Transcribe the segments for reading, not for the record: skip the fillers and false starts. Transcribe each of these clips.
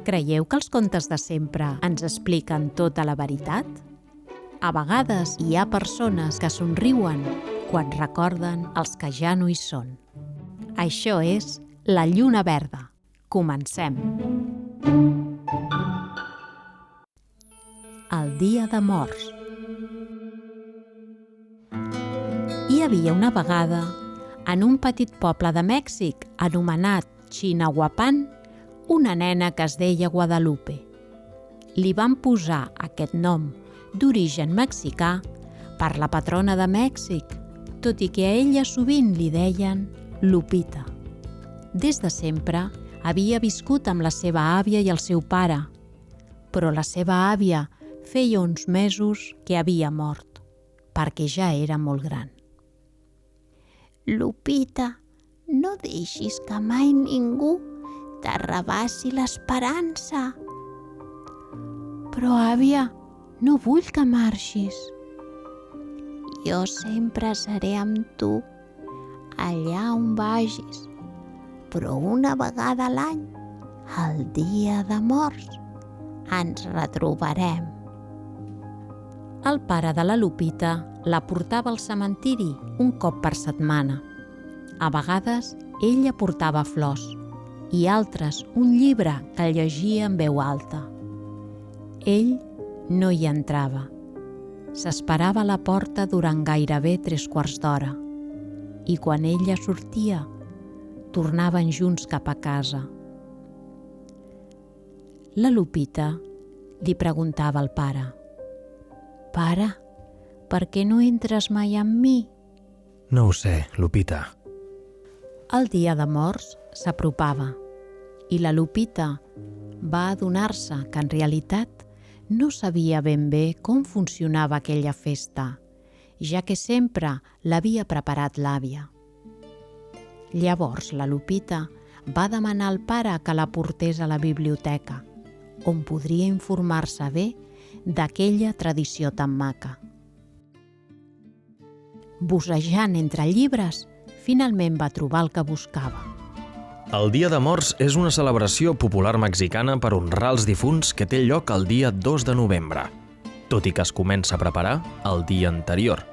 Creieu que els contes de sempre ens expliquen tota la veritat? A vegades hi ha persones que somriuen quan recorden els que ja no hi són. Això és La lluna verda. Comencem. El dia de morts. Hi havia una vegada, en un petit poble de Mèxic anomenat Chignahuapan, una nena que es deia Guadalupe. Li van posar aquest nom d'origen mexicà per la patrona de Mèxic, tot i que a ella sovint li deien Lupita. Des de sempre havia viscut amb la seva àvia i el seu pare, però la seva àvia feia uns mesos que havia mort, perquè ja era molt gran. Lupita, no deixis que mai ningú t'arrabassi l'esperança. Però, àvia, no vull que marxis. Jo sempre seré amb tu, allà on vagis, però una vegada a l'any, el dia de morts, ens retrobarem. El pare de la Lupita la portava al cementiri un cop per setmana. A vegades ella portava flors i altres un llibre que llegia en veu alta. Ell no hi entrava. S'esperava a la porta durant gairebé 3/4 d'hora i quan ella sortia, tornaven junts cap a casa. La Lupita li preguntava al pare: «Pare, per què no entres mai amb mi?» No ho sé, Lupita. El dia de morts s'apropava i la Lupita va adonar-se que en realitat no sabia ben bé com funcionava aquella festa, ja que sempre l'havia preparat l'àvia. Llavors la Lupita va demanar al pare que la portés a la biblioteca, on podria informar-se bé d'aquella tradició tan maca. Bussejant entre llibres, finalment va trobar el que buscava. El Dia de Morts és una celebració popular mexicana per honrar els difunts que té lloc el dia 2 de novembre, tot i que es comença a preparar el dia anterior.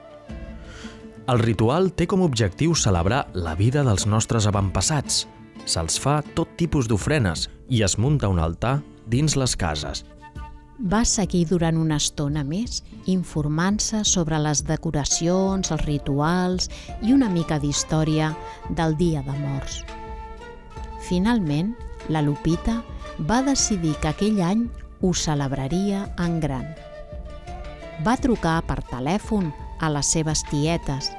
El ritual té com a objectiu celebrar la vida dels nostres avantpassats. Se'ls fa tot tipus d'ofrenes i es munta un altar dins les cases. Va seguir durant una estona més informant-se sobre les decoracions, els rituals i una mica d'història del Dia de Morts. Finalment, la Lupita va decidir que aquell any ho celebraria en gran. Va trucar per telèfon a les seves tietes,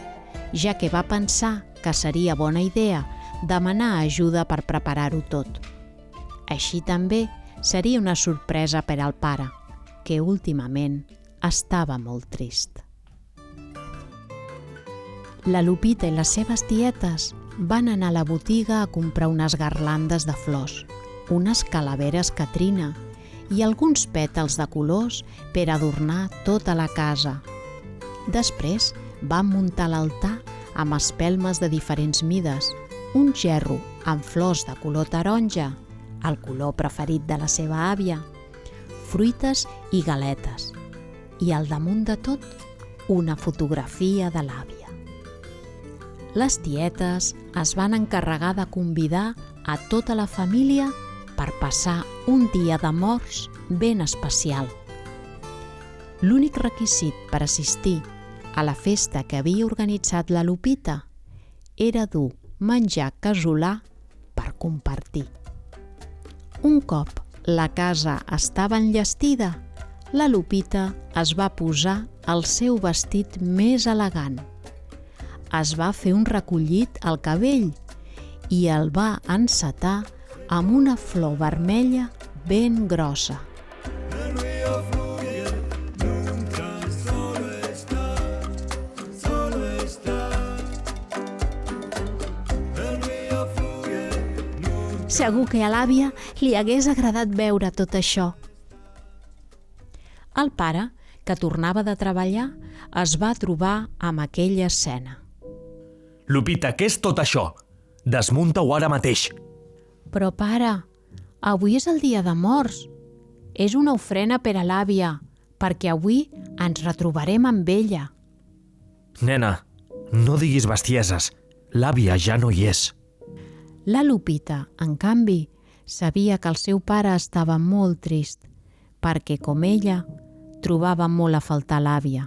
ja que va pensar que seria bona idea demanar ajuda per preparar-ho tot. Així també seria una sorpresa per al pare, que últimament estava molt trist. La Lupita i les seves tietes van anar a la botiga a comprar unes garlandes de flors, unes calaveres Catrina i alguns pètals de colors per adornar tota la casa. Després van muntar l'altar amb espelmes de diferents mides, un gerro amb flors de color taronja, el color preferit de la seva àvia, fruites i galetes, i al damunt de tot, una fotografia de l'àvia. Les tietes es van encarregar de convidar a tota la família per passar un dia de morts ben especial. L'únic requisit per assistir a la festa que havia organitzat la Lupita era dur menjar casolà per compartir. Un cop la casa estava enllestida, la Lupita es va posar el seu vestit més elegant. Es va fer un recollit al cabell i el va encetar amb una flor vermella ben grossa. Segur que a l'àvia li hagués agradat veure tot això. El pare, que tornava de treballar, es va trobar amb aquella escena. Lupita, què és tot això? Desmunta-ho ara mateix. Però, pare, Avui és el dia de morts. És una ofrena per a l'àvia, perquè avui ens retrobarem amb ella. Nena, no diguis bestieses. L'àvia ja no hi és. La Lupita, en canvi, sabia que el seu pare estava molt trist, perquè, com ella, trobava molt a faltar l'àvia.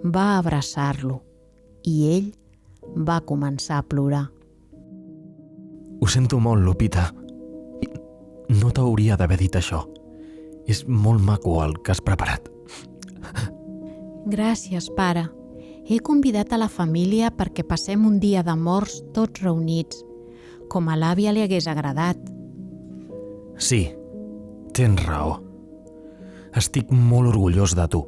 Va abraçar-lo i ell va començar a plorar. Ho sento molt, Lupita. No t'hauria d'haver dit això. És molt maco el que has preparat. Gràcies, pare. He convidat a la família perquè passem un dia de morts tots reunits, com a l'àvia li hagués agradat. Sí, tens raó. Estic molt orgullós de tu.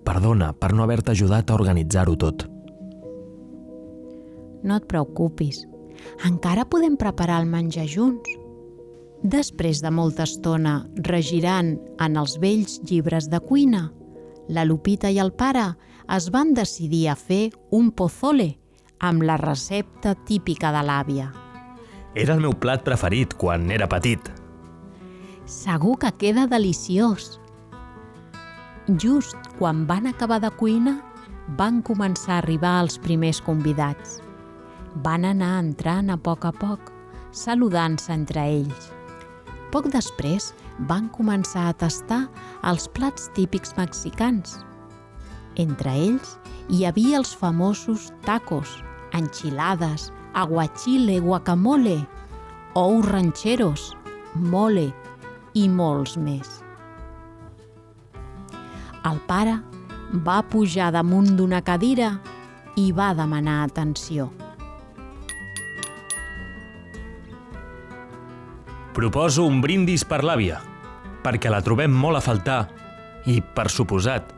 Perdona per no haver-te ajudat a organitzar-ho tot. No et preocupis. Encara podem preparar el menjar junts. Després de molta estona regirant en els vells llibres de cuina, la Lupita i el pare es van decidir a fer un pozole amb la recepta típica de l'àvia. Era el meu plat preferit quan era petit. Segur que queda deliciós. Just quan van acabar de cuinar, van començar a arribar els primers convidats. Van anar entrant a poc, saludant-se entre ells. Poc després van començar a tastar els plats típics mexicans. Entre ells hi havia els famosos tacos, enchilades, aguachile, guacamole, ous rancheros, mole i molts més. El pare va pujar damunt d'una cadira i va demanar atenció. Proposo un brindis per l'àvia, perquè la trobem molt a faltar i, per suposat,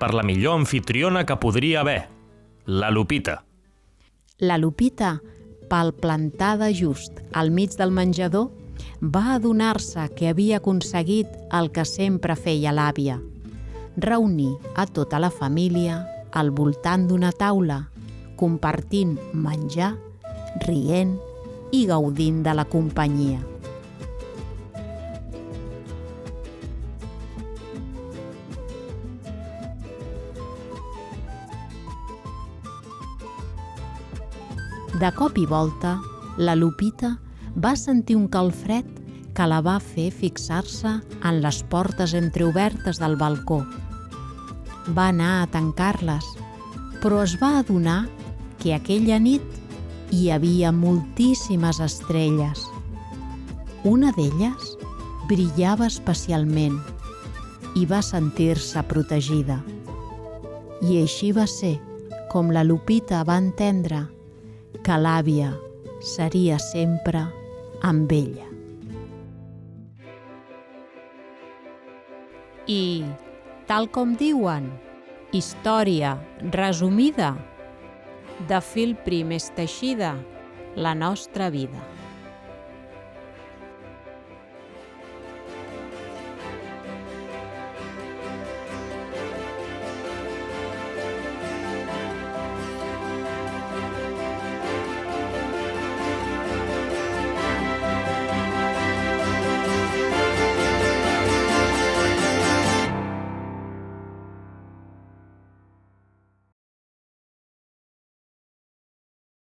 per la millor anfitriona que podria haver, la Lupita. La Lupita, palplantada just al mig del menjador, va adonar-se que havia aconseguit el que sempre feia l'àvia: reunir a tota la família al voltant d'una taula, compartint menjar, rient i gaudint de la companyia. De cop i volta, la Lupita va sentir un calfred que la va fer fixar-se en les portes entreobertes del balcó. Va anar a tancar-les, però es va adonar que aquella nit hi havia moltíssimes estrelles. Una d'elles brillava especialment i va sentir-se protegida. I així va ser com la Lupita va entendre que l'àvia seria sempre amb ella. I, tal com diuen, història resumida, de fil prim és teixida la nostra vida.